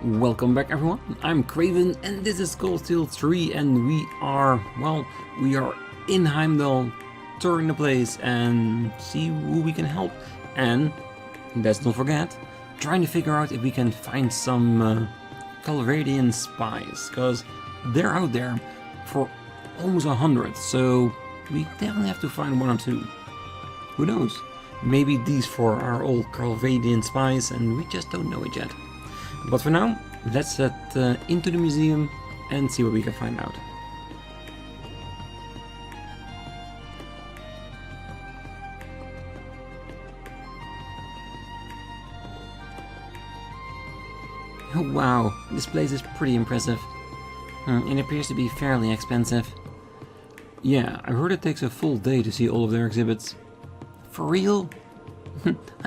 Welcome back everyone, I'm Craven and this is Cold Steel 3 and we are in Heimdall, touring the place and see who we can help. And let's not forget, trying to figure out if we can find some Calvadian spies, because they're out there for almost 100, so we definitely have to find one or two. Who knows? Maybe these four are all Calvadian spies and we just don't know it yet. But for now, let's head into the museum and see what we can find out. Oh, wow, this place is pretty impressive. It appears to be fairly expensive. Yeah, I heard it takes a full day to see all of their exhibits. For real?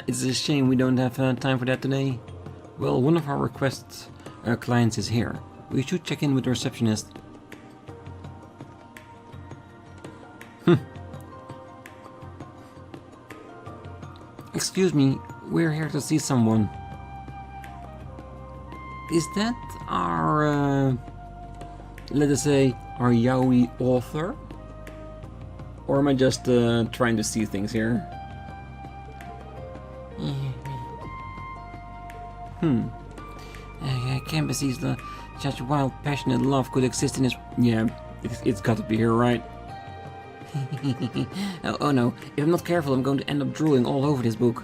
It's a shame we don't have time for that today. Well, one of our request clients is here. We should check in with the receptionist. Excuse me, we're here to see someone. Is that our, let us say, our yaoi author? Or am I just trying to see things here? I can't believe such wild, passionate love could exist in this. Yeah, it's got to be here, right? Oh no, if I'm not careful, I'm going to end up drooling all over this book.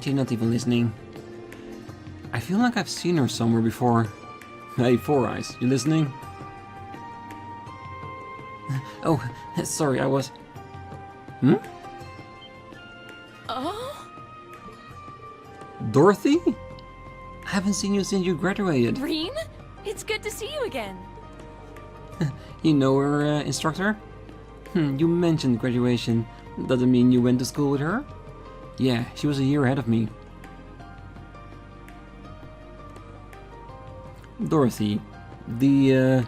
She's not even listening. I feel like I've seen her somewhere before. Hey, Four Eyes, you listening? Oh, sorry, I was... Oh? Dorothy? I haven't seen you since you graduated. Rean? It's good to see you again. You know her, instructor? You mentioned graduation. Doesn't mean you went to school with her? Yeah, she was a year ahead of me. Dorothy, the,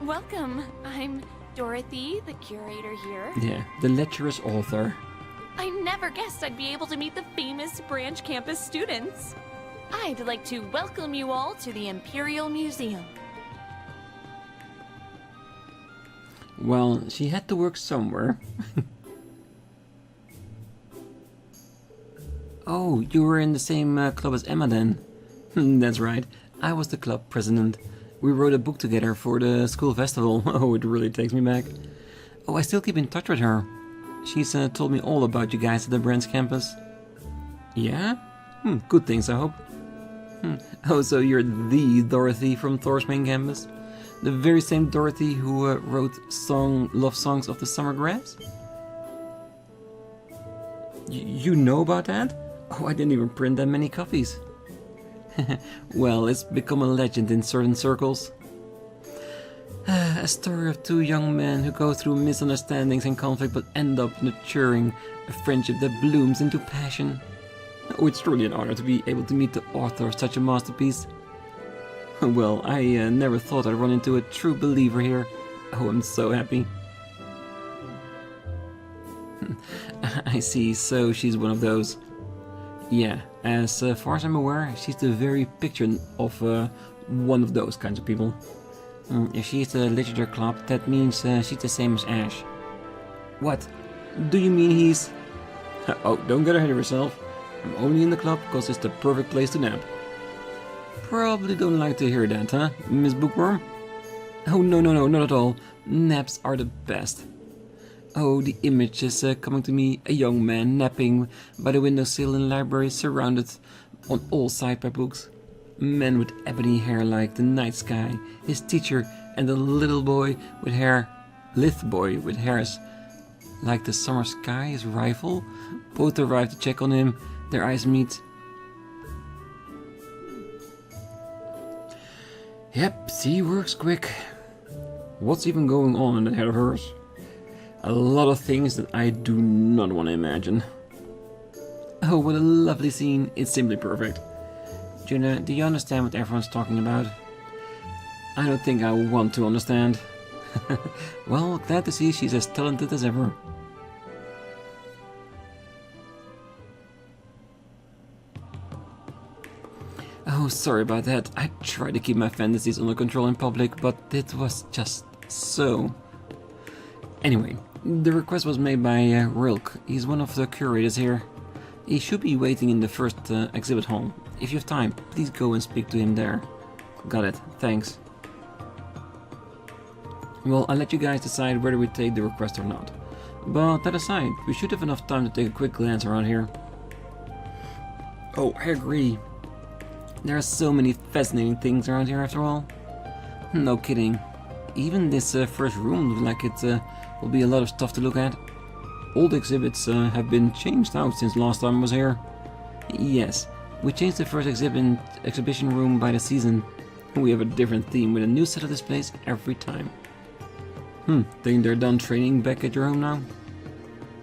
Welcome. I'm Dorothy, the curator here. Yeah, the lecherous author. I never guessed I'd be able to meet the famous Branch Campus students. I'd like to welcome you all to the Imperial Museum. Well, she had to work somewhere. Oh, you were in the same club as Emma then? That's right, I was the club president. We wrote a book together for the school festival. Oh, it really takes me back. Oh, I still keep in touch with her. She's told me all about you guys at the Branch Campus. Yeah? Good things, I hope. Oh, so you're the Dorothy from Thors Main Campus? The very same Dorothy who wrote love songs of the summer grass? You know about that? Oh, I didn't even print that many copies. Well, it's become a legend in certain circles. A story of two young men who go through misunderstandings and conflict but end up nurturing a friendship that blooms into passion. Oh, it's truly an honor to be able to meet the author of such a masterpiece. Well, I never thought I'd run into a true believer here. Oh, I'm so happy. I see, so she's one of those. Yeah, as far as I'm aware, she's the very picture of one of those kinds of people. If she's the literature club, that means she's the same as Ash. What? Do you mean he's... Oh, don't get ahead of yourself. I'm only in the club because it's the perfect place to nap. Probably don't like to hear that, huh, Miss Bookworm? Oh, no, not at all. Naps are the best. Oh, the image is coming to me, a young man napping by the windowsill in the library, surrounded on all sides by books. Men with ebony hair like the night sky, his teacher, and a little boy with hair, lithe boy with hairs like the summer sky, his rifle. Both arrive to check on him, their eyes meet. Yep, she works quick. What's even going on in the head of hers? A lot of things that I do not want to imagine. Oh, what a lovely scene. It's simply perfect. Juna, do you understand what everyone's talking about? I don't think I want to understand. Well, glad to see she's as talented as ever. Oh, sorry about that. I try to keep my fantasies under control in public, but it was just so... Anyway, the request was made by Rilk. He's one of the curators here. He should be waiting in the first exhibit hall. If you have time, please go and speak to him there. Got it, thanks. Well, I'll let you guys decide whether we take the request or not. But that aside, we should have enough time to take a quick glance around here. Oh, I agree. There are so many fascinating things around here after all. No kidding. Even this first room looks like it will be a lot of stuff to look at. All the exhibits have been changed out since last time I was here. Yes, we changed the first exhibition room by the season. We have a different theme with a new set of displays every time. Think they're done training back at your home now?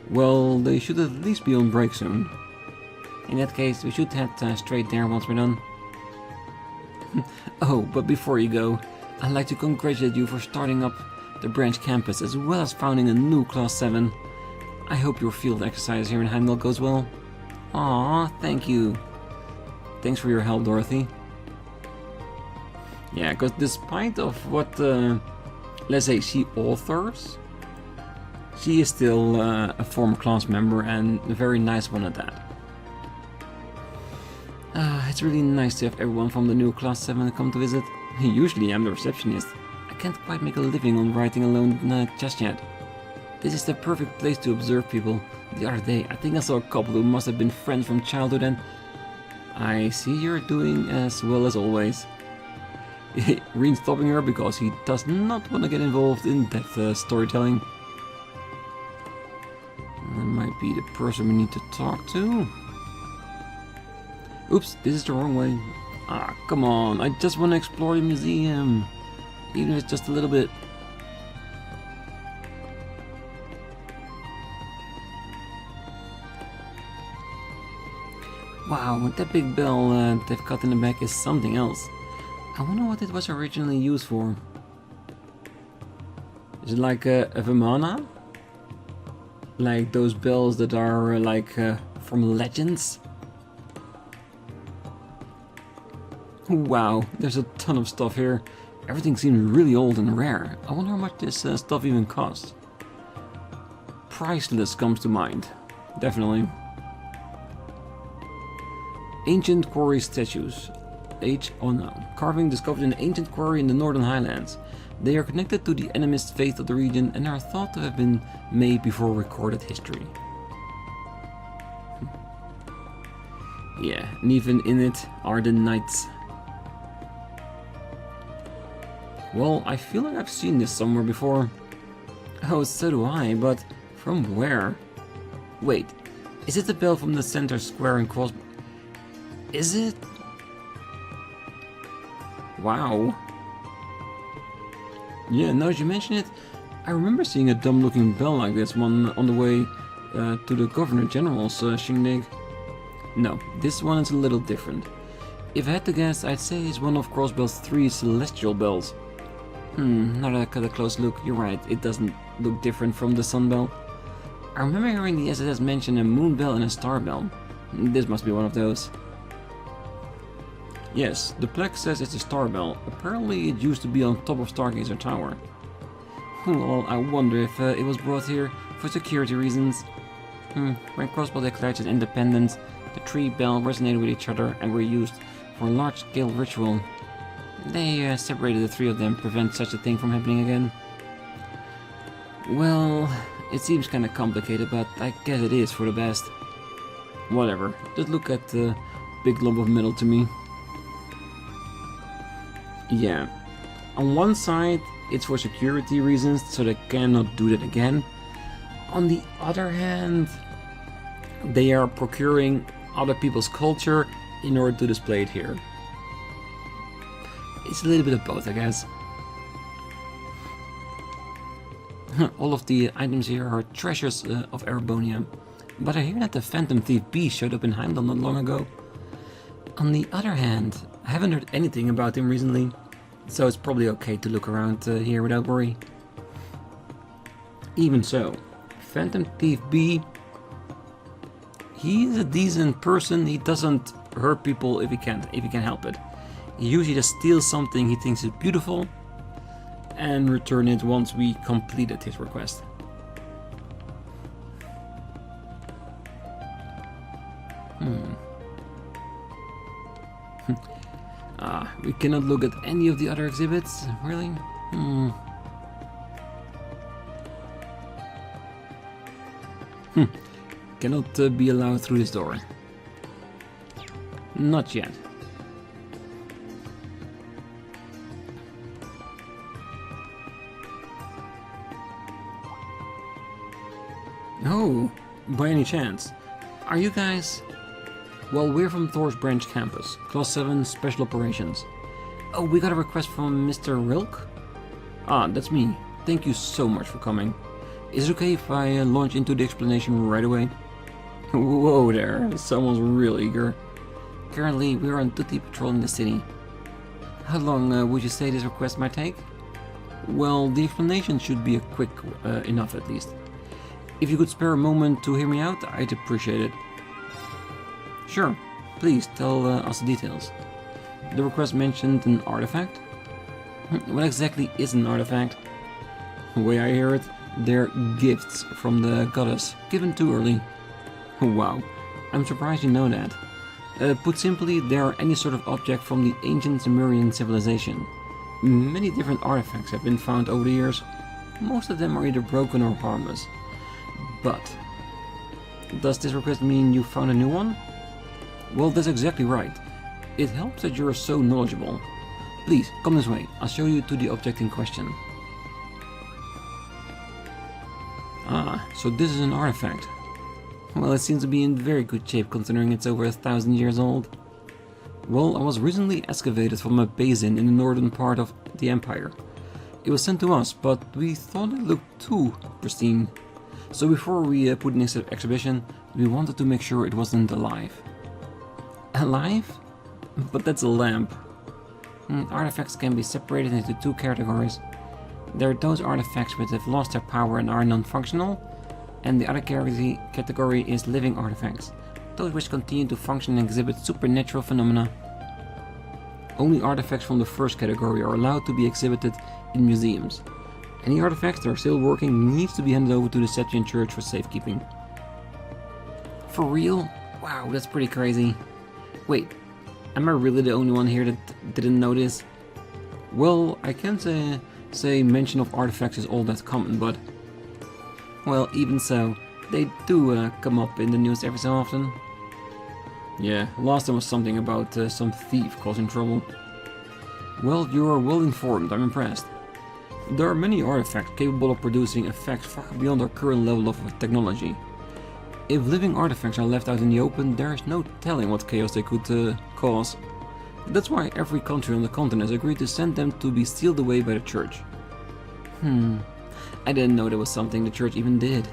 Well, they should at least be on break soon. In that case, we should head straight there once we're done. Oh, but before you go, I'd like to congratulate you for starting up the branch campus as well as founding a new Class 7. I hope your field exercise here in Heimdall goes well. Aww, thank you. Thanks for your help, Dorothy. Yeah, because despite of what, let's say, she authors, she is still a former class member and a very nice one at that. It's really nice to have everyone from the new Class 7 come to visit. Usually I'm the receptionist. I can't quite make a living on writing alone just yet. This is the perfect place to observe people. The other day, I think I saw a couple who must have been friends from childhood and... I see you're doing as well as always. Rean's stopping her because he does not want to get involved in that storytelling. That might be the person we need to talk to. Oops, this is the wrong way. Ah, come on, I just want to explore the museum. Even if it's just a little bit. Wow, that big bell they've cut in the back is something else. I wonder what it was originally used for. Is it like a Vimana? Like those bells that are like from legends? Wow, there's a ton of stuff here. Everything seems really old and rare. I wonder how much this stuff even costs. Priceless comes to mind. Definitely. Ancient quarry statues. Age unknown. Carving discovered in an ancient quarry in the Northern Highlands. They are connected to the animist faith of the region and are thought to have been made before recorded history. Yeah, and even in it are the knights. Well, I feel like I've seen this somewhere before. Oh, so do I, but from where? Wait, is it the bell from the center square in Crossbell? Is it? Wow. Yeah, now that you mention it, I remember seeing a dumb looking bell like this one on the way to the Governor General's shindig. No, this one is a little different. If I had to guess, I'd say it's one of Crossbell's 3 celestial bells. Now that I got a close look, you're right, it doesn't look different from the sun bell. I remember hearing the SS mention a moon bell and a star bell. This must be one of those. Yes, the plaque says it's a star bell. Apparently it used to be on top of Stargazer Tower. Well, I wonder if it was brought here for security reasons. When Crossbell declared its independence, the 3 bells resonated with each other and were used for a large-scale ritual. They separated the 3 of them to prevent such a thing from happening again. Well, it seems kinda complicated, but I guess it is for the best. Whatever, just look at the big lump of metal to me. Yeah, on one side it's for security reasons, so they cannot do that again. On the other hand, they are procuring other people's culture in order to display it here. It's a little bit of both, I guess. All of the items here are treasures of Erebonian, but I hear that the Phantom Thief B showed up in Heimdall not long ago. On the other hand, I haven't heard anything about him recently, so it's probably okay to look around here without worry. Even so, Phantom Thief B, he is a decent person. He doesn't hurt people if he can help it. He usually just steals something he thinks is beautiful and return it once we completed his request. We cannot look at any of the other exhibits, really? Cannot be allowed through this door. Not yet. Oh, by any chance, are you guys... Well, we're from Thors Branch Campus, Class 7 Special Operations. Oh, we got a request from Mr. Rilk? Ah, that's me. Thank you so much for coming. Is it okay if I launch into the explanation right away? Whoa there, someone's real eager. Currently, we are on duty patrolling the city. How long would you say this request might take? Well, the explanation should be a quick enough at least. If you could spare a moment to hear me out, I'd appreciate it. Sure, please tell us the details. The request mentioned an artifact? What exactly is an artifact? The way I hear it, they're gifts from the goddess, given too early. Wow, I'm surprised you know that. Put simply, they are any sort of object from the ancient Sumerian civilization. Many different artifacts have been found over the years. Most of them are either broken or harmless. But, does this request mean you found a new one? Well, that's exactly right. It helps that you're so knowledgeable. Please, come this way. I'll show you to the object in question. Ah, so this is an artifact. Well, it seems to be in very good shape considering it's over 1,000 years old. Well, I was recently excavated from a basin in the northern part of the Empire. It was sent to us, but we thought it looked too pristine. So before we put in this exhibition, we wanted to make sure it wasn't alive. Alive? But that's a lamp. Artifacts can be separated into two categories. There are those artifacts which have lost their power and are non-functional, and the other category is living artifacts, those which continue to function and exhibit supernatural phenomena. Only artifacts from the first category are allowed to be exhibited in museums. Any artifacts that are still working needs to be handed over to the Septian Church for safekeeping. For real? Wow, that's pretty crazy. Wait, am I really the only one here that didn't notice? Well, I can't say mention of artifacts is all that common, but... Well, even so, they do come up in the news every so often. Yeah, last time was something about some thief causing trouble. Well, you are well informed, I'm impressed. There are many artifacts capable of producing effects far beyond our current level of technology. If living artifacts are left out in the open, there is no telling what chaos they could cause. That's why every country on the continent has agreed to send them to be sealed away by the church. I didn't know there was something the church even did.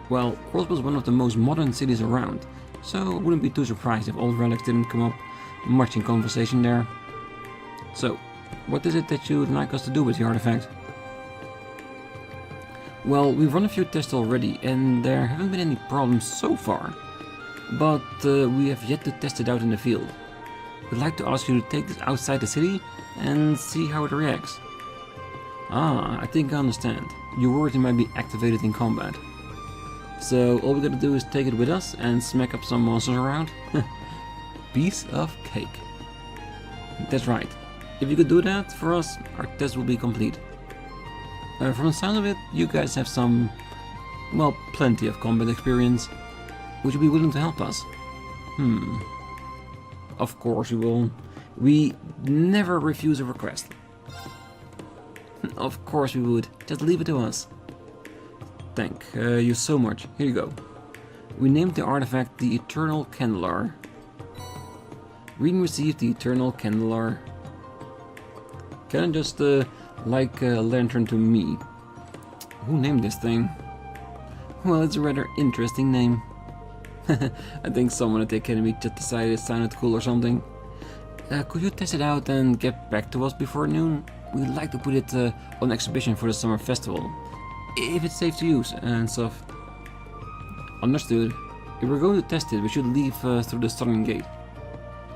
Well, Crossbell is one of the most modern cities around, so I wouldn't be too surprised if old relics didn't come up much in conversation there. So, what is it that you'd like us to do with the artifact? Well, we've run a few tests already, and there haven't been any problems so far. But we have yet to test it out in the field. We'd like to ask you to take this outside the city and see how it reacts. Ah, I think I understand. You're worried it might be activated in combat. So all we gotta do is take it with us and smack up some monsters around? Piece of cake. That's right. If you could do that for us, our test will be complete. From the sound of it, you guys have some, well, plenty of combat experience. Would you be willing to help us? Of course we will. We never refuse a request. Of course we would. Just leave it to us. Thank you so much. Here you go. We named the artifact the Eternal Candelar. Rean received the Eternal Candelar. Can I just like a lantern to me? Who named this thing? Well, it's a rather interesting name. I think someone at the academy just decided it sounded cool or something. Could you test it out and get back to us before noon? We'd like to put it on exhibition for the summer festival. If it's safe to use and stuff. Understood. If we're going to test it, we should leave through the southern gate.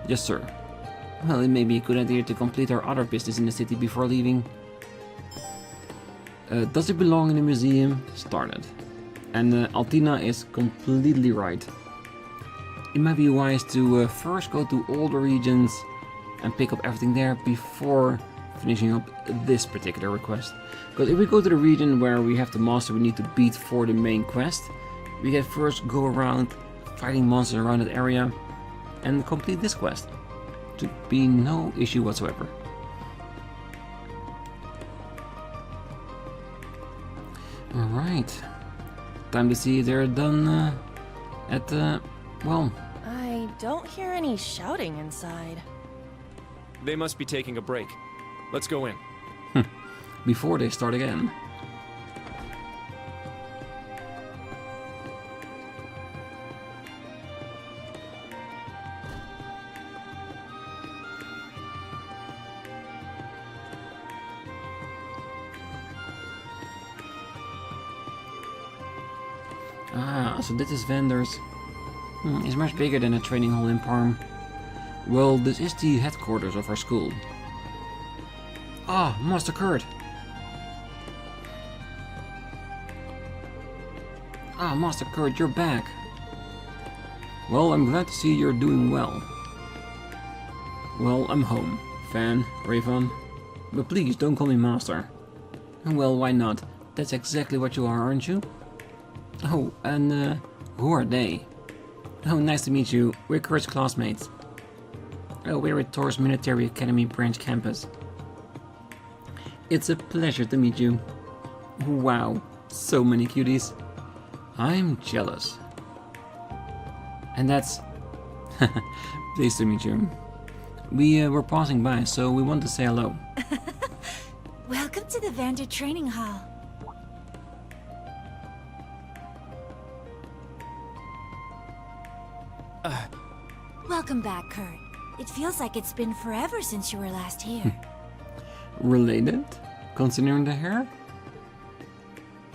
Yes, sir. Well, it may be a good idea to complete our other business in the city before leaving. Does it belong in the museum? Started. And Altina is completely right. It might be wise to first go to all the regions and pick up everything there before finishing up this particular request. Because if we go to the region where we have the monster we need to beat for the main quest, we can first go around fighting monsters around that area and complete this quest. To be no issue whatsoever. Alright. Time to see if they're done at the... well... I don't hear any shouting inside. They must be taking a break. Let's go in. before they start again. Ah, so this is vendors. It's much bigger than a training hall in Parm. Well, this is the headquarters of our school. Ah, Master Kurt! Ah, Master Kurt, you're back! Well, I'm glad to see you're doing well. Well, I'm home, Fan, Raven. But please, don't call me Master. Well, why not? That's exactly what you are, aren't you? Oh, and who are they? Oh, nice to meet you. We're Kurt's classmates. Oh, we're at Thors Military Academy Branch Campus. It's a pleasure to meet you. Wow, so many cuties. I'm jealous. And that's... Pleased to meet you. We were passing by, so we want to say hello. Welcome to the Vander Training Hall. Welcome back, Kurt. It feels like it's been forever since you were last here. Related? Considering the hair?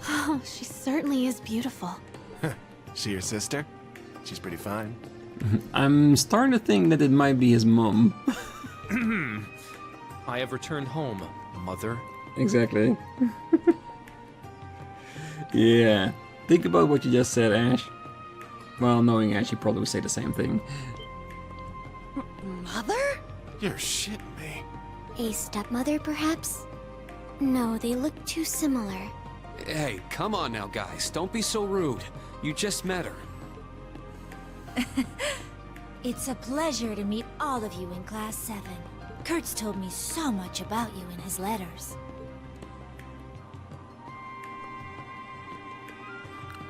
Oh, she certainly is beautiful. She your sister? She's pretty fine. I'm starting to think that it might be his mom. I have returned home, mother. Exactly. Yeah. Think about what you just said, Ash. Well, knowing Ash, you probably would say the same thing. Mother? You're shitting me. A stepmother, perhaps? No, they look too similar. Hey, come on now, guys. Don't be so rude. You just met her. It's a pleasure to meet all of you in Class 7. Kurt's told me so much about you in his letters.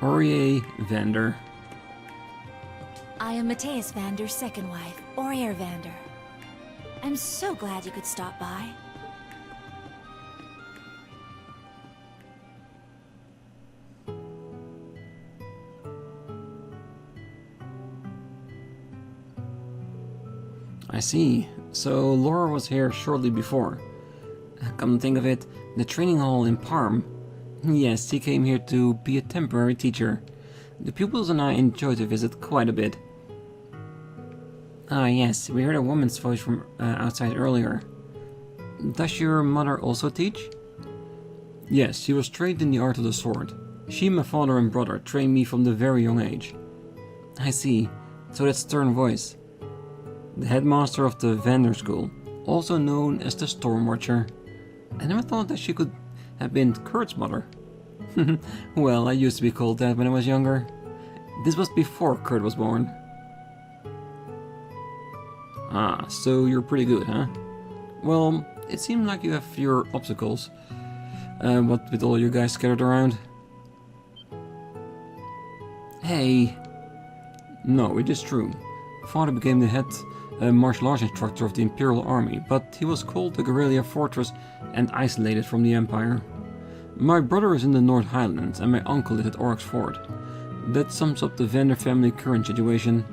Aurier Vander. I am Matthias Vander's second wife, Aurier Vander. I'm so glad you could stop by. I see. So Laura was here shortly before. Come to think of it, the training hall in Parm. Yes, he came here to be a temporary teacher. The pupils and I enjoyed the visit quite a bit. Ah yes, we heard a woman's voice from outside earlier. Does your mother also teach? Yes, she was trained in the art of the sword. She, my father and brother trained me from the very young age. I see, so that stern voice. The headmaster of the Vander School, also known as the Storm Watcher. I never thought that she could have been Kurt's mother. Well, I used to be called that when I was younger. This was before Kurt was born. Ah, so you're pretty good, huh? Well, it seemed like you have fewer obstacles. What with all you guys scattered around? Hey! No, it is true. Father became the head martial arts instructor of the Imperial Army, but he was called the guerrilla fortress and isolated from the Empire. My brother is in the North Highlands and my uncle is at Oryx Fort. That sums up the Vander family current situation.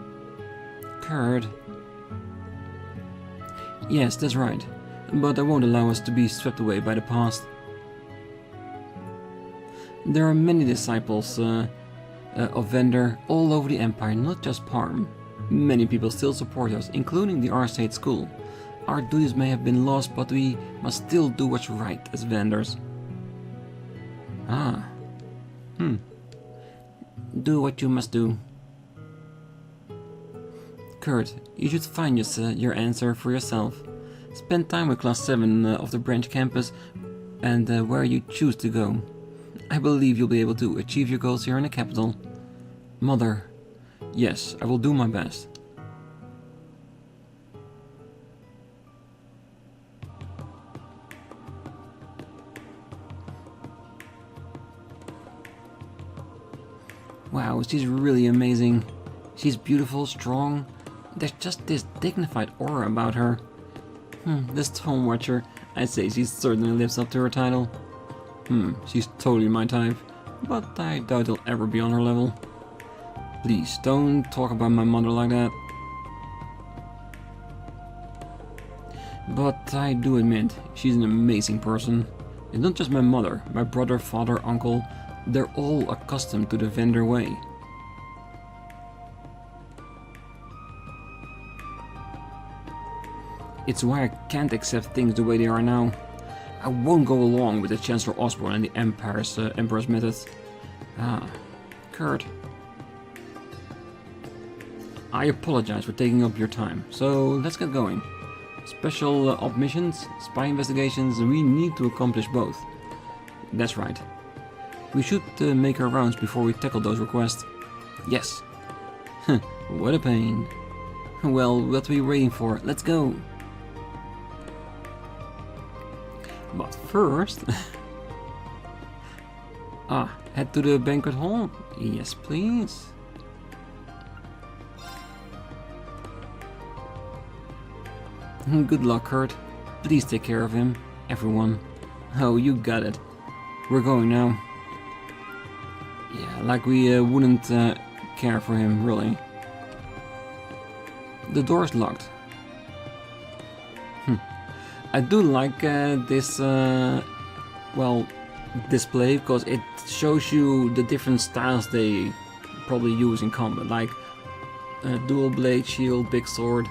Kurt. Yes, that's right, but I won't allow us to be swept away by the past. There are many disciples of Vander all over the Empire, not just Parm. Many people still support us, including the R-State School. Our duties may have been lost, but we must still do what's right as vendors. Ah. Do what you must do. Kurt, you should find your answer for yourself. Spend time with Class 7 of the Branch Campus and where you choose to go. I believe you'll be able to achieve your goals here in the capital. Mother, yes, I will do my best. Wow, she's really amazing. She's beautiful, strong. There's just this dignified aura about her. This Stone Watcher, I'd say she certainly lives up to her title. She's totally my type, but I doubt I'll ever be on her level. Please, don't talk about my mother like that. But I do admit, she's an amazing person. It's not just my mother, my brother, father, uncle, they're all accustomed to the vendor way. It's why I can't accept things the way they are now. I won't go along with the Chancellor Osborne and the Emperor's methods. Kurt. I apologize for taking up your time, so let's get going. Special op missions, spy investigations, we need to accomplish both. That's right. We should make our rounds before we tackle those requests. Yes. What a pain. Well, what are we waiting for? Let's go. But first... head to the banquet hall? Yes, please. Good luck, Kurt. Please take care of him, everyone. Oh, you got it. We're going now. Yeah, like we wouldn't care for him, really. The door's locked. I do like this, well, display, because it shows you the different styles they probably use in combat, like dual blade, shield, big sword.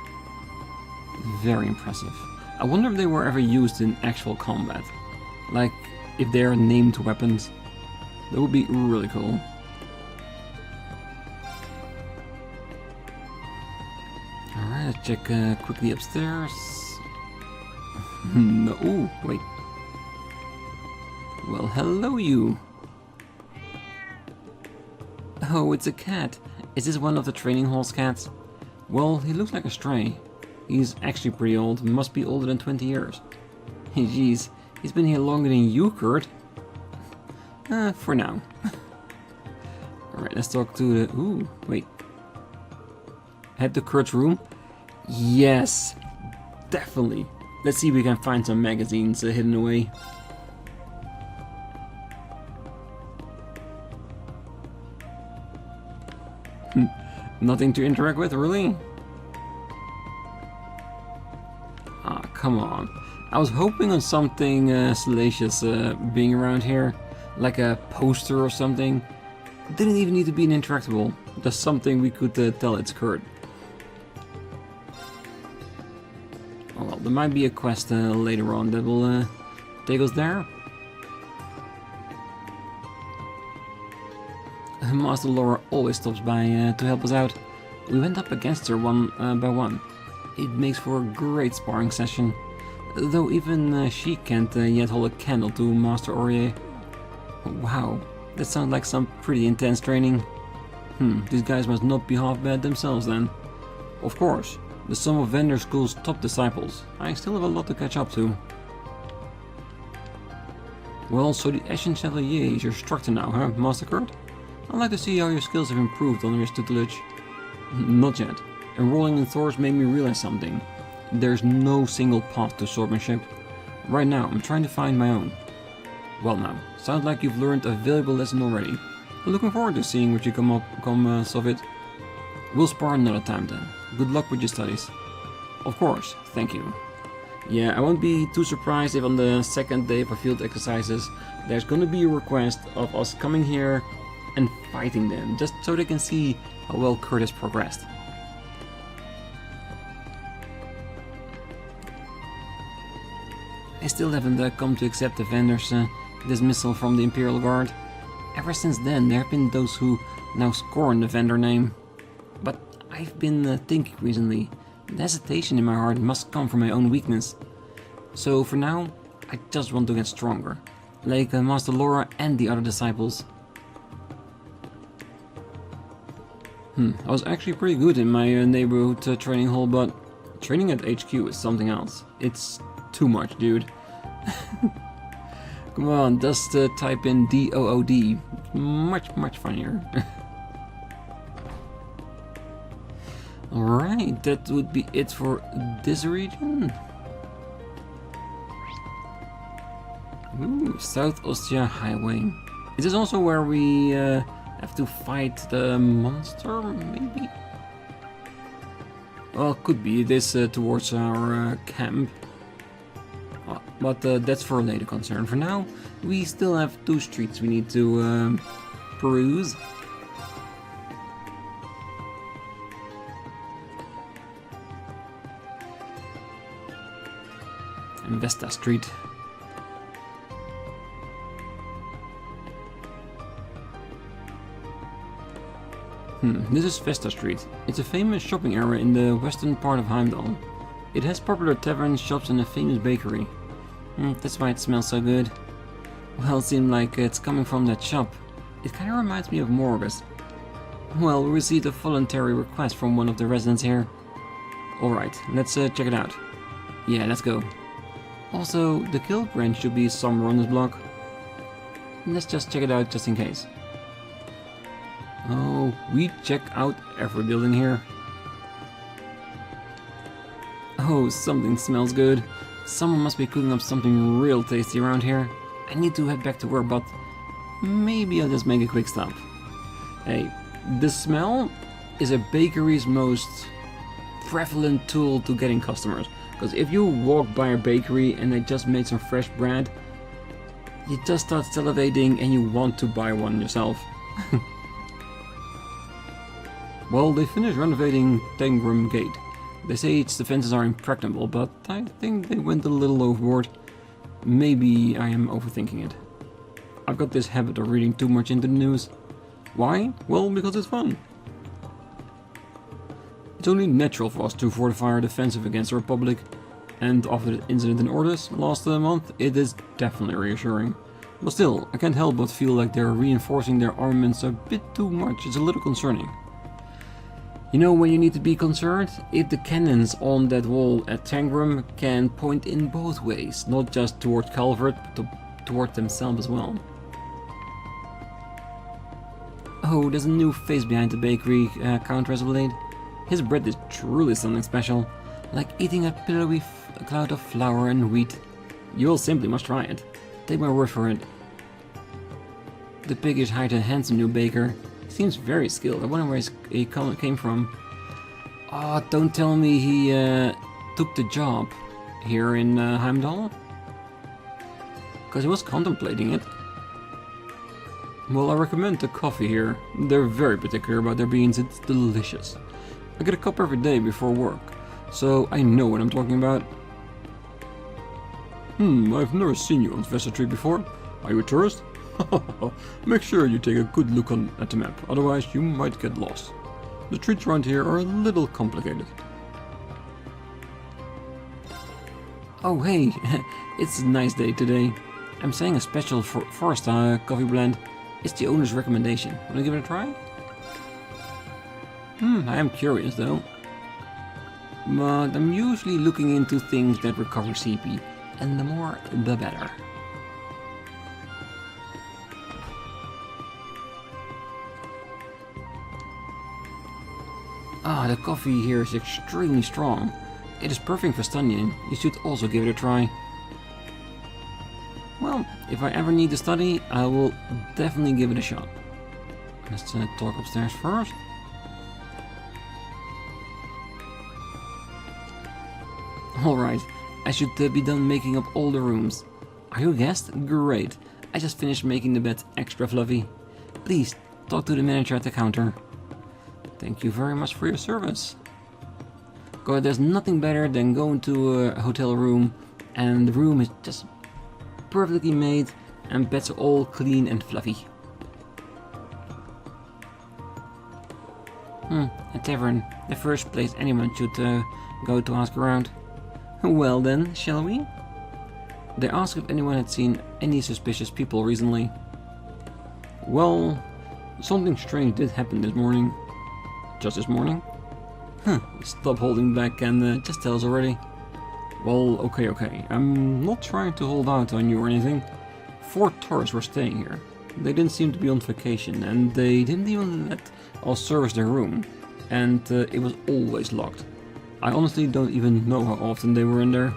Very impressive. I wonder if they were ever used in actual combat, like if they're named weapons. That would be really cool. Alright, let's check quickly upstairs. No, ooh, wait. Well, hello you. Oh, it's a cat. Is this one of the training hall's cats? Well, he looks like a stray. He's actually pretty old, must be older than 20 years. Jeez, he's been here longer than you, Kurt. For now. Alright, let's talk to the... Ooh, wait. Head to Kurt's room? Yes, definitely. Let's see if we can find some magazines hidden away. Nothing to interact with, really? Ah, come on. I was hoping on something salacious being around here. Like a poster or something. Didn't even need to be an interactable. Just something we could tell it's Kurt. Oh well, there might be a quest later on that will take us there. Master Laura always stops by to help us out. We went up against her one by one. It makes for a great sparring session. Though even she can't yet hold a candle to Master Aurier. Wow, that sounds like some pretty intense training. These guys must not be half bad themselves then. Of course, the sum of Vendor School's top disciples. I still have a lot to catch up to. Well, so the Ashen Chevalier is your instructor now, huh, Master Kurt? I'd like to see how your skills have improved under his tutelage. Not yet. Enrolling in Thors made me realize something. There's no single path to swordsmanship. Right now, I'm trying to find my own. Well now, sounds like you've learned a valuable lesson already. I'm looking forward to seeing what you come of it. We'll spar another time then. Good luck with your studies. Of course, thank you. Yeah, I won't be too surprised if on the second day of our field exercises there's gonna be a request of us coming here and fighting them, just so they can see how well Kurt has progressed. still haven't come to accept the vendor's dismissal from the Imperial Guard. Ever since then, there have been those who now scorn the vendor name. But I've been thinking recently, the hesitation in my heart must come from my own weakness. So for now, I just want to get stronger, like Master Laura and the other disciples. I was actually pretty good in my neighborhood training hall, but training at HQ is something else. It's too much, dude. Come on, just type in DOOD. Much funnier. Alright, that would be it for this region. Ooh, South Ostia Highway. Is this also where we have to fight the monster, maybe? Well, could be. It is towards our camp. But that's for a later concern. For now, we still have 2 streets we need to peruse. And Vesta Street. This is Vesta Street. It's a famous shopping area in the western part of Heimdall. It has popular taverns, shops and a famous bakery. That's why it smells so good. Well, it seems like it's coming from that shop. It kinda reminds me of Morgus. Well, we received a voluntary request from one of the residents here. Alright, let's check it out. Yeah, let's go. Also, the guild branch should be somewhere on this block. Let's just check it out just in case. Oh, we check out every building here. Oh, something smells good. Someone must be cooking up something real tasty around here. I need to head back to work, but maybe I'll just make a quick stop. Hey, the smell is a bakery's most prevalent tool to getting customers. Because if you walk by a bakery and they just made some fresh bread, you just start salivating and you want to buy one yourself. Well, they finished renovating Tangram Gate. They say its defenses are impregnable, but I think they went a little overboard. Maybe I am overthinking it. I've got this habit of reading too much into the news. Why? Well, because it's fun. It's only natural for us to fortify our defensive against the Republic, and after the incident in Ordis last month, it is definitely reassuring. But still, I can't help but feel like they're reinforcing their armaments a bit too much. It's a little concerning. You know when you need to be concerned? If the cannons on that wall at Tangram can point in both ways, not just towards Calvert, but toward themselves as well. Oh, there's a new face behind the bakery counter as of late. His bread is truly something special, like eating a pillowy cloud of flour and wheat. You'll simply must try it. Take my word for it. The piggish hired a handsome new baker. Seems very skilled. I wonder where he came from. Oh, don't tell me he took the job here in Heimdall? Because he was contemplating it. Well, I recommend the coffee here. They're very particular about their beans. It's delicious. I get a cup every day before work, so I know what I'm talking about. I've never seen you on Vesta Street before. Are you a tourist? Make sure you take a good look at the map, otherwise you might get lost. The streets around here are a little complicated. Oh hey, it's a nice day today. I'm saying a special forest coffee blend. It's the owner's recommendation. Wanna give it a try? I am curious though. But I'm usually looking into things that recover CP, and the more the better. The coffee here is extremely strong. It is perfect for studying. You should also give it a try. Well, if I ever need to study, I will definitely give it a shot. Let's talk upstairs first. Alright, I should be done making up all the rooms. Are you a guest? Great. I just finished making the bed extra fluffy. Please, talk to the manager at the counter. Thank you very much for your service. God, there's nothing better than going to a hotel room and the room is just perfectly made, and beds are all clean and fluffy. A tavern, the first place anyone should go to ask around. Well then, shall we? They asked if anyone had seen any suspicious people recently. Well, something strange did happen this morning. Just this morning? Stop holding back and just tell us already. Well, okay. I'm not trying to hold out on you or anything. 4 tourists were staying here. They didn't seem to be on vacation, and they didn't even let us service their room. And it was always locked. I honestly don't even know how often they were in there.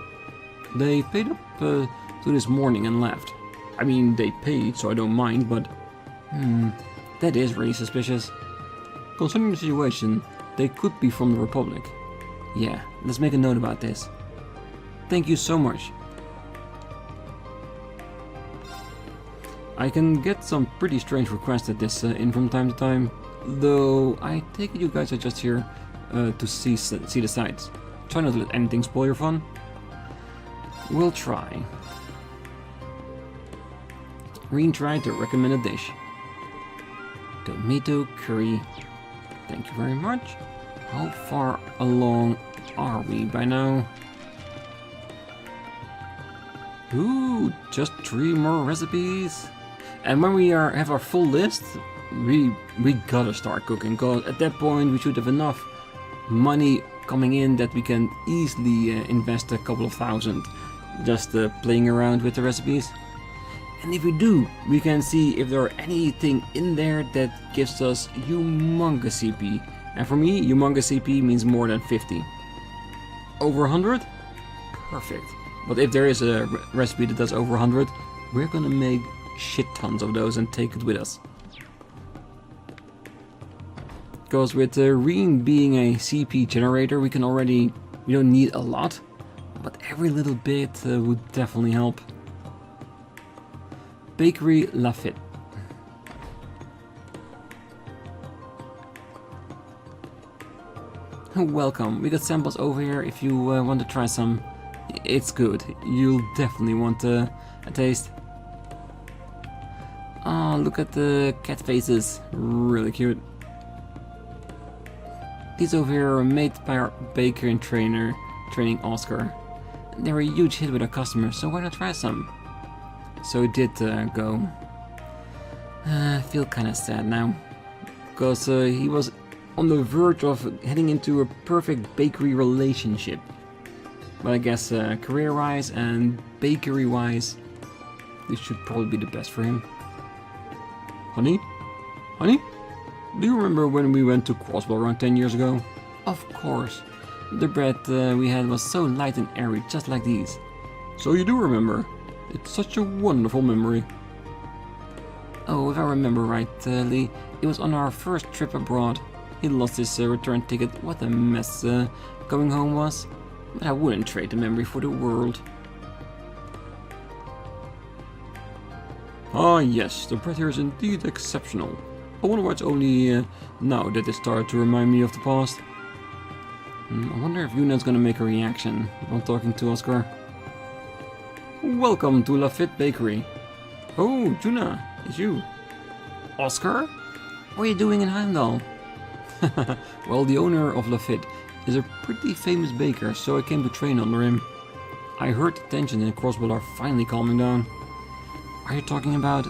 They paid up to this morning and left. I mean, they paid, so I don't mind, but... that is really suspicious. Concerning the situation, they could be from the Republic. Yeah, let's make a note about this. Thank you so much. I can get some pretty strange requests at this in from time to time, though I take it you guys are just here to see the sights. Try not to let anything spoil your fun. We'll try. Rean tried to recommend a dish. Tomato curry. Thank you very much. How far along are we by now? Ooh, just 3 more recipes. And when we have our full list, we gotta start cooking, because at that point we should have enough money coming in that we can easily invest a couple of thousand just playing around with the recipes. And if we do, we can see if there are anything in there that gives us humongous CP. And for me, humongous CP means more than 50. Over 100? Perfect. But if there is a recipe that does over 100, we're gonna make shit tons of those and take it with us. Because with Rean being a CP generator, we don't need a lot, but every little bit would definitely help. Bakery Lafitte. Welcome, we got samples over here if you want to try some. It's good, you'll definitely want a taste. Oh, look at the cat faces, really cute. These over here are made by our baker and training Oscar. They were a huge hit with our customers, so why not try some? So it did go. I feel kinda sad now, because he was on the verge of heading into a perfect bakery relationship. But I guess career-wise and bakery-wise, this should probably be the best for him. Honey? Honey? Do you remember when we went to Crossbell around 10 years ago? Of course. The bread we had was so light and airy, just like these. So you do remember. It's such a wonderful memory. Oh, if I remember rightly, it was on our first trip abroad. He lost his return ticket. What a mess going home was. But I wouldn't trade the memory for the world. Ah yes, the bread here is indeed exceptional. I wonder why it's only now that it started to remind me of the past. I wonder if Yuna's gonna make a reaction while talking to Oscar. Welcome to Lafitte Bakery. Oh, Juna, it's you. Oscar? What are you doing in Heimdall? Well, the owner of Lafitte is a pretty famous baker, so I came to train under him. I heard the tension in Crossbell are finally calming down. Are you talking about...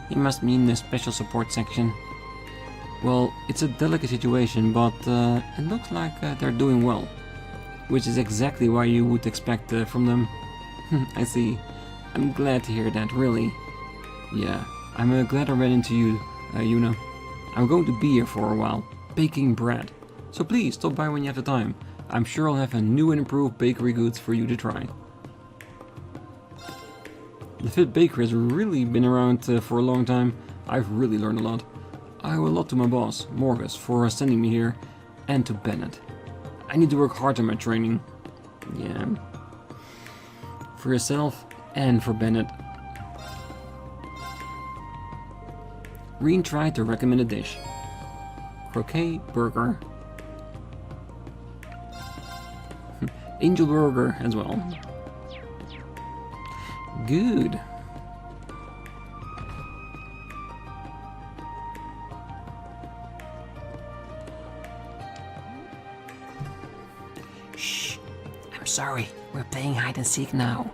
He must mean the special support section. Well, it's a delicate situation, but it looks like they're doing well. Which is exactly what you would expect from them. I see. I'm glad to hear that, really. Yeah, I'm glad I ran into you, Yuna. I'm going to be here for a while, baking bread. So please, stop by when you have the time. I'm sure I'll have a new and improved bakery goods for you to try. The Fit Bakery has really been around for a long time. I've really learned a lot. I owe a lot to my boss, Morgus, for sending me here, and to Bennett. I need to work hard on my training. Yeah. For yourself and for Bennett. Rean tried to recommend a dish. Croquet burger. Angel burger as well. Good. Shh. I'm sorry. We're playing hide and seek now.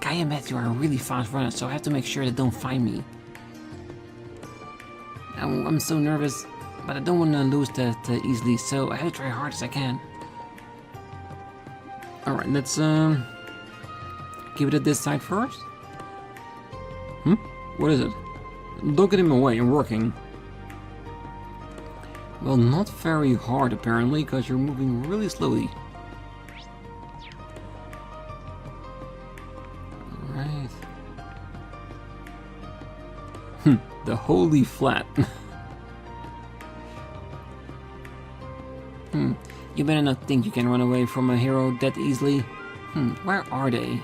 Kai and Matthew are really fast runners, so I have to make sure they don't find me. I'm so nervous, but I don't want to lose that easily, so I have to try hard as I can. Alright, let's keep it at this side first. What is it? Don't get him away, I'm working. Well, not very hard apparently, because you're moving really slowly. Alright. The holy flat. You better not think you can run away from a hero that easily. Where are they?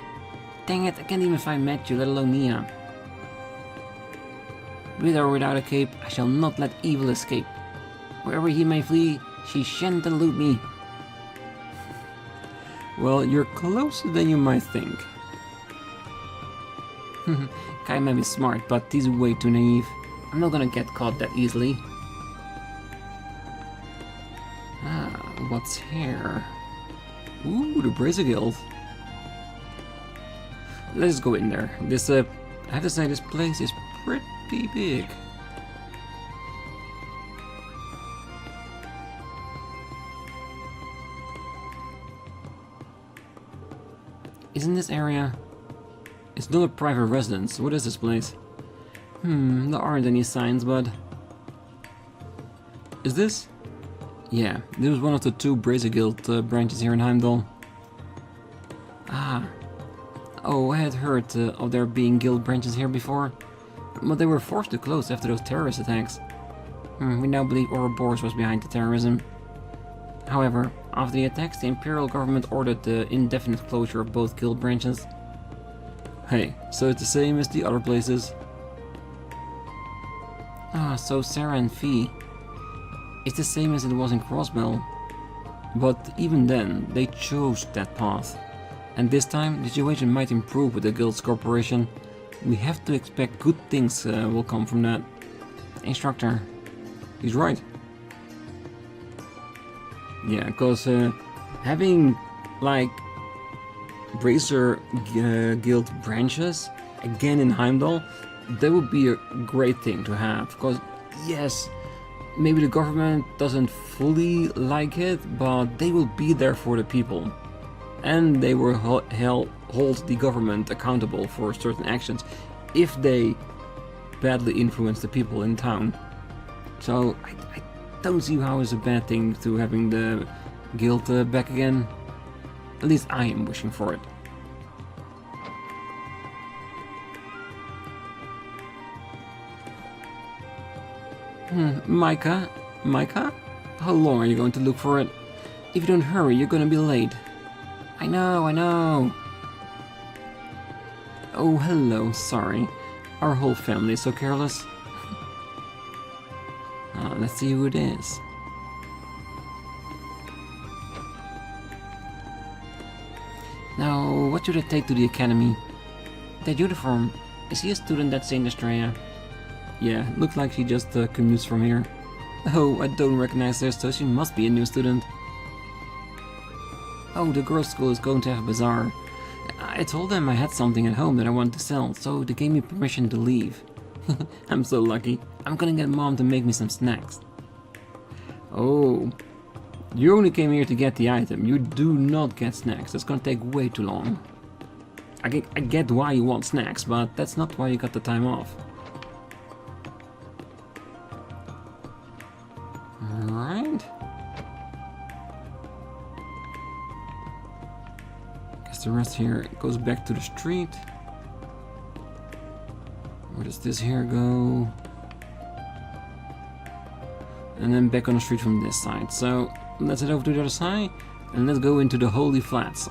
Dang it, I can't even find Matthew, let alone Nia. With or without a cape, I shall not let evil escape. Wherever he may flee, she shan't elude me. Well, you're closer than you might think. Kai may be smart, but he's way too naive. I'm not gonna get caught that easily. What's here? Ooh, the Brazier Guild. Let's go in there. This, I have to say, this place is pretty big. Isn't this area? It's not a private residence. What is this place? There aren't any signs, but... Is this? Yeah, this was one of the 2 Brazier Guild branches here in Heimdall. Oh, I had heard of there being guild branches here before, but they were forced to close after those terrorist attacks. We now believe Ouroboros was behind the terrorism. However, after the attacks, the Imperial government ordered the indefinite closure of both guild branches. Hey, so it's the same as the other places? So Sarah and Fee. It's the same as it was in Crossbell. But even then, they chose that path. And this time, the situation might improve with the guild's corporation. We have to expect good things will come from that. Instructor. He's right. Yeah, because having, like, Brazier Guild branches, again in Heimdall, that would be a great thing to have. Because, yes, maybe the government doesn't fully like it, but they will be there for the people. And they will hold the government accountable for certain actions if they badly influence the people in town. So I don't see how it's a bad thing to having the guild back again. At least I am wishing for it. Micah? Micah? How long are you going to look for it? If you don't hurry, you're gonna be late. I know. Oh, hello, sorry. Our whole family is so careless. Let's see who it is. Now, what should I take to the academy? That uniform. Is he a student at Sinister? Yeah, looks like she just commutes from here. Oh, I don't recognize her, so she must be a new student. Oh, the girls' school is going to have a bazaar. I told them I had something at home that I wanted to sell, so they gave me permission to leave. I'm so lucky. I'm gonna get Mom to make me some snacks. Oh, you only came here to get the item. You do not get snacks. That's gonna take way too long. I get why you want snacks, but that's not why you got the time off. Alright. Guess the rest here goes back to the street. Where does this here go? And then back on the street from this side. So let's head over to the other side and let's go into the Holy Flats.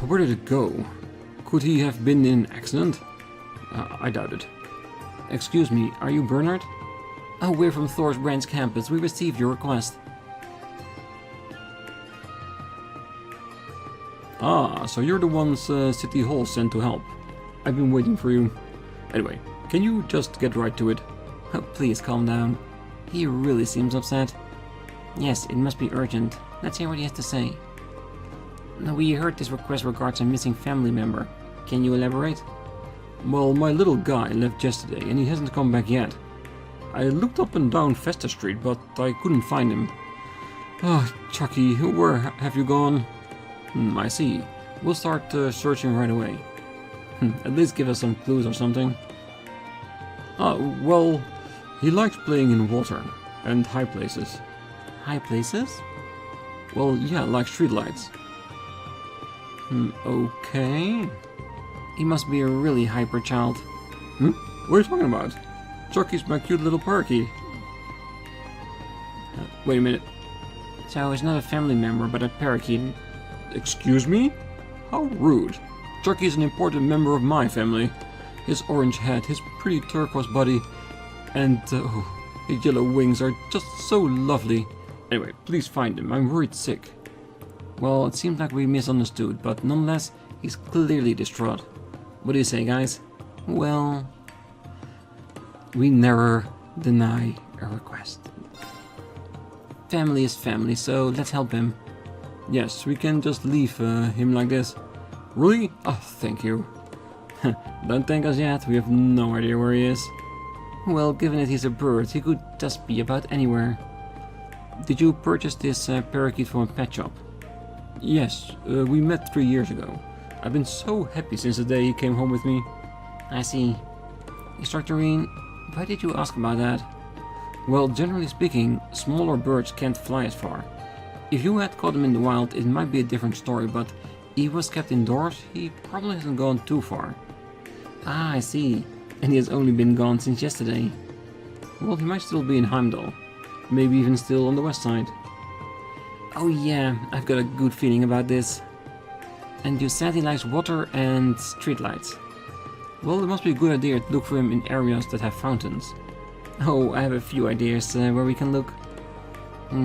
Where did it go? Could he have been in an accident? I doubt it. Excuse me, are you Bernard? Oh, we're from Thors Branch Campus. We received your request. Ah, so you're the ones City Hall sent to help. I've been waiting for you. Anyway, can you just get right to it? Oh, please calm down. He really seems upset. Yes, it must be urgent. Let's hear what he has to say. We heard this request regards a missing family member. Can you elaborate? Well, my little guy left yesterday and he hasn't come back yet. I looked up and down Festa Street, but I couldn't find him. Oh, Chucky, where have you gone? I see. We'll start searching right away. At least give us some clues or something. Well, he likes playing in water and high places. High places? Well, yeah, like streetlights. Okay. He must be a really hyper child. What are you talking about? Chucky's my cute little parakeet. Wait a minute. So he's not a family member, but a parakeet. Excuse me? How rude. Chucky's an important member of my family. His orange hat, his pretty turquoise body, and his yellow wings are just so lovely. Anyway, please find him. I'm worried sick. Well, it seems like we misunderstood, but nonetheless, he's clearly distraught. What do you say, guys? Well, we never deny a request. Family is family, so let's help him. Yes, we can just leave him like this. Really? Oh, thank you. Don't thank us yet, we have no idea where he is. Well, given that he's a bird, he could just be about anywhere. Did you purchase this parakeet from a pet shop? Yes, we met 3 years ago. I've been so happy since the day he came home with me. I see. Instructor Rean, why did you ask about that? Well, generally speaking, smaller birds can't fly as far. If you had caught him in the wild, it might be a different story, but he was kept indoors, he probably hasn't gone too far. Ah, I see. And he has only been gone since yesterday. Well, he might still be in Heimdall. Maybe even still on the west side. Oh yeah, I've got a good feeling about this. And you said he likes water and streetlights. Well, it must be a good idea to look for him in areas that have fountains. Oh, I have a few ideas where we can look.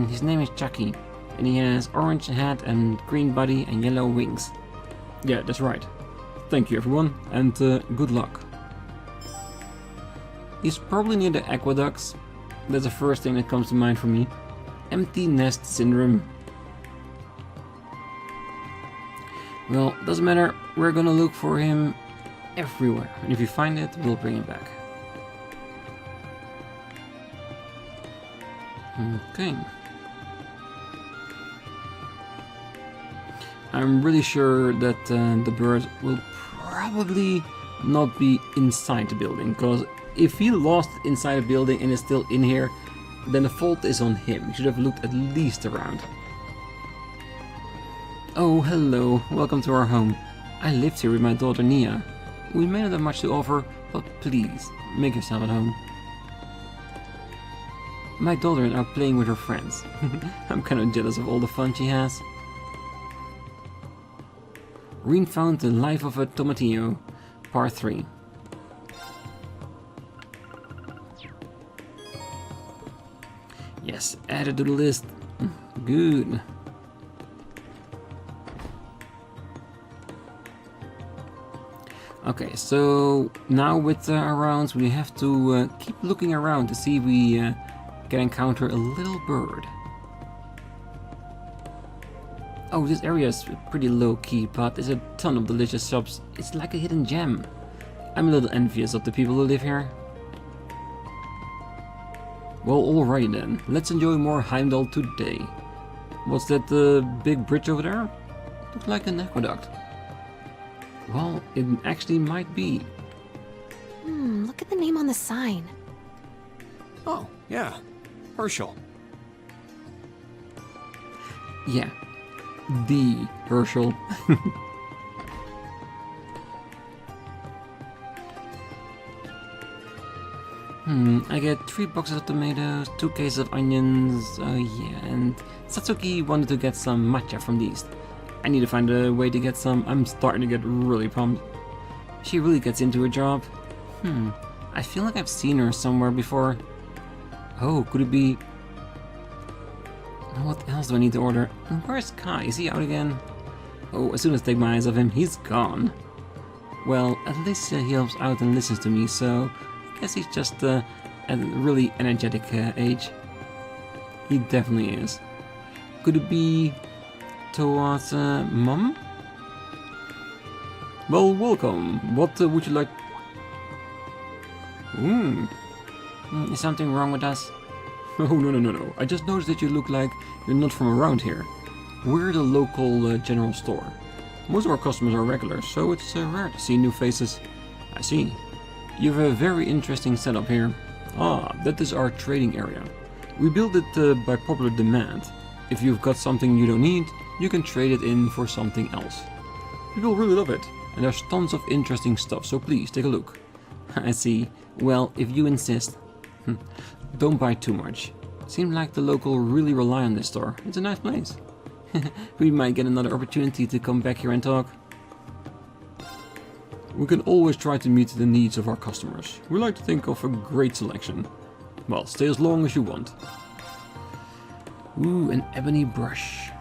His name is Chucky, and he has orange hat and green body and yellow wings. Yeah, that's right. Thank you everyone, and good luck. He's probably near the aqueducts. That's the first thing that comes to mind for me. Empty nest syndrome. Well, doesn't matter, we're gonna look for him everywhere, and if you find it, we'll bring him back. Okay. I'm really sure that the bird will probably not be inside the building, because if he lost inside a building and is still in here, then the fault is on him. He should have looked at least around. Oh, hello. Welcome to our home. I lived here with my daughter Nia. We may not have much to offer, but please, make yourself at home. My daughter and I are playing with her friends. I'm kind of jealous of all the fun she has. Rean found the life of a tomatillo, part 3. Yes, added to the list. Good. Okay, so now with our rounds we have to keep looking around to see if we can encounter a little bird. Oh, this area is pretty low-key, but there's a ton of delicious shops. It's like a hidden gem. I'm a little envious of the people who live here. Well, alright then. Let's enjoy more Heimdall today. What's that big bridge over there? Looks like an aqueduct. Well, it actually might be. Look at the name on the sign. Oh, yeah. Herschel. Yeah. The Herschel. I get 3 boxes of tomatoes, 2 cases of onions, yeah, and Satsuki wanted to get some matcha from these. I need to find a way to get some. I'm starting to get really pumped. She really gets into her job. I feel like I've seen her somewhere before. Oh, could it be... What else do I need to order? Where's Kai? Is he out again? Oh, as soon as I take my eyes off him, he's gone. Well, at least he helps out and listens to me, so I guess he's just at a really energetic age. He definitely is. Could it be towards Mom? Well, welcome. What would you like? Is something wrong with us? Oh, no. I just noticed that you look like you're not from around here. We're the local general store. Most of our customers are regulars, so it's rare to see new faces. I see. You have a very interesting setup here. Ah, that is our trading area. We built it by popular demand. If you've got something you don't need, you can trade it in for something else. People really love it, and there's tons of interesting stuff, so please take a look. I see. Well, if you insist. Don't buy too much. Seems like the local really rely on this store. It's a nice place. We might get another opportunity to come back here and talk. We can always try to meet the needs of our customers. We like to think of a great selection. Well, stay as long as you want. Ooh, an ebony brush.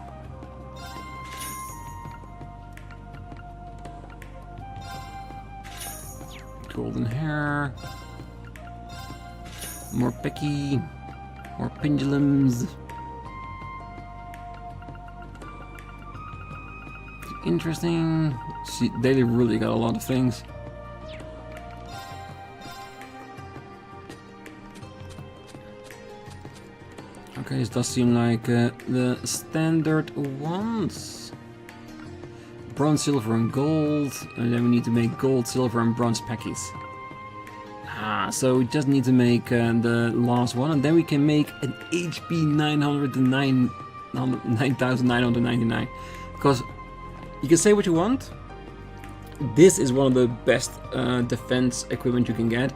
Golden hair. More Becky. More pendulums. Interesting. See, they really got a lot of things. Okay, this does seem like the standard ones. Bronze, silver, and gold. And then we need to make gold, silver, and bronze packies. Ah, so we just need to make the last one, and then we can make an HP 9,999. Because you can say what you want. This is one of the best defense equipment you can get.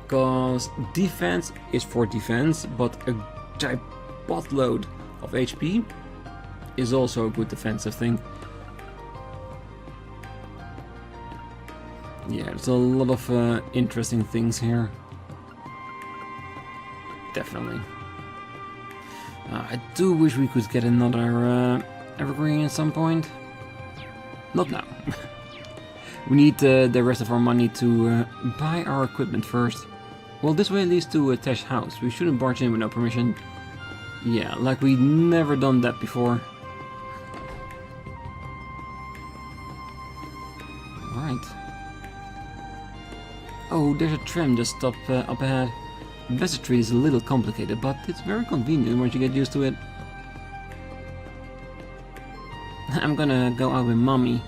Because defense is for defense, but a buttload of HP is also a good defensive thing. Yeah, there's a lot of interesting things here. Definitely. I do wish we could get another evergreen at some point. Not now. We need the rest of our money to buy our equipment first. Well, this way leads to a Tesh house. We shouldn't barge in without permission. Yeah, like we never done that before. Alright. Oh, there's a tram just up ahead. Vestry is a little complicated, but it's very convenient once you get used to it. I'm gonna go out with Mommy.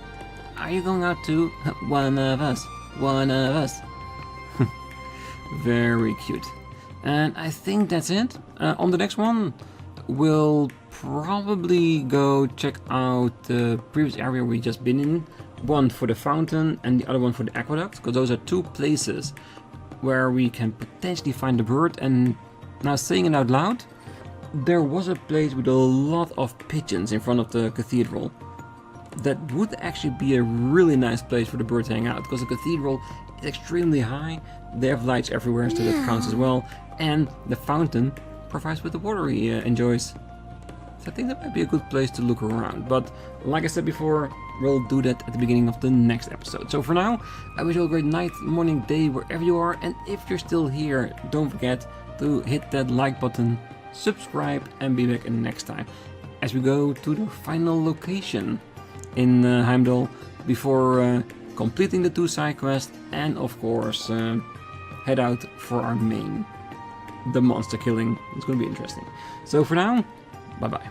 Are you going out too? One of us. One of us. Very cute. And I think that's it. On the next one, we'll probably go check out the previous area we just been in. One for the fountain and the other one for the aqueduct, because those are two places where we can potentially find the bird. And now, saying it out loud, there was a place with a lot of pigeons in front of the cathedral. That would actually be a really nice place for the bird to hang out, because the cathedral is extremely high. They have lights everywhere, so that counts as well. And the fountain provides with the water he enjoys. So I think that might be a good place to look around. But like I said before, we'll do that at the beginning of the next episode. So for now, I wish you all a great night, morning, day, wherever you are. And if you're still here, don't forget to hit that like button, subscribe, and be back next time as we go to the final location in Heimdall before completing the 2 side quests and of course head out for our main, the monster killing. It's going to be interesting. So for now, bye bye.